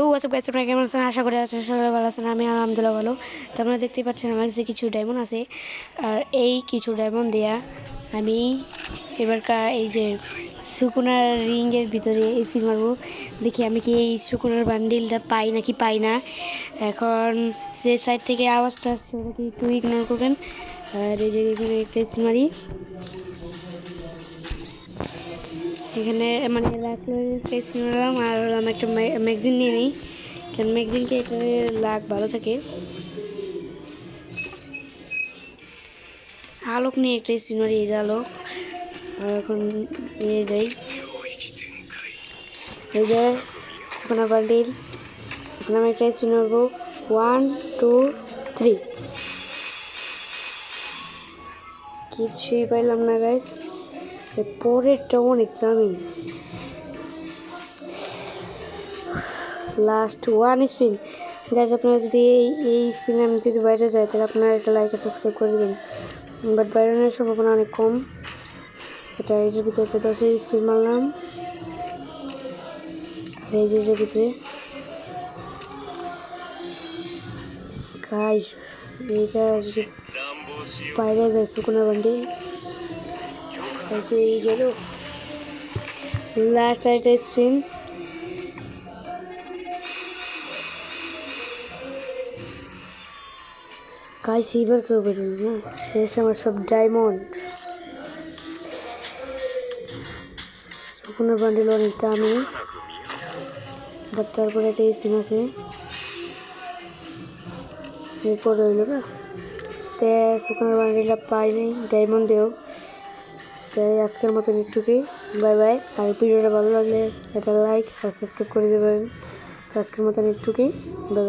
WhatsApp guys, আপনারা কেমন আছেন? আশা করি আছেন সকলে ভালো আছেন। আমি আলহামদুলিল্লাহ ভালো। তো আপনারা দেখতেই পাচ্ছেন আমার কাছে কিছু ডায়মন্ড আছে, আর এই কিছু ডায়মন্ড দেয়া আমি এবারকার এই যে সুকুনার রিংয়ের ভিতরে স্পিন মারবো। দেখি আমি কি এই সুকুনার বান্ডিলটা পাই নাকি পাই না। এখন যে সাইড থেকে আওয়াজটা আসছে ওটাকে একটু ইগনোর করবেন। আর এই যে এখানে একটা স্পিন মারি, এখানে মানে স্পিন মারলাম আর আমি একটা ম্যাগজিন নিয়ে নিই, কারণ ম্যাগজিনকে এটা লাগ ভালো থাকে। আলোক নিয়ে একটা স্পিন মারি, এই যে আলোক। আর এখন নিয়ে যাই এই যে সুকুনা বান্ডিল। এখন আমি একটা স্পিন মারবো, 1 2 3, কিছুই পাইলাম না গাইস। পরেরটা অনেক দামি, লাস্ট ওয়ান স্পিন গাইস। আপনারা যদি এই স্পিনে আমি যদি বাইরে যাই তাহলে আপনারা একটা লাইক আর সাবস্ক্রাইব করে দেবেন, বাট বাইরে নেওয়ার সম্ভাবনা অনেক কম। এটা এটার ভিতরে একটা 10-এর স্পিন মারলাম, আর এই যে এটার ভিতরে গাইস এইটা যদি বাইরে যায় সুকুনা বান্ডিল তাই এই গেল লাস্ট একটা স্পিন। গাইস এইবার কেউ বেরোল না, শেষ আমার সব ডায়মন্ড। সুকুনার বান্ডিল অনেক দামি, বাট তারপরে একটা স্পিন আছে, এরপরে হইল না। তো সুকুনার বান্ডিলটা পাইনি ডায়মন্ড দেও। তাই আজকের মতন একটুকি, বাই বাই। আর ভিডিওটা ভালো লাগলে একটা লাইক আর সাবস্ক্রাইব করে দেবেন। তো আজকের মতন একটুকি, বাই বাই।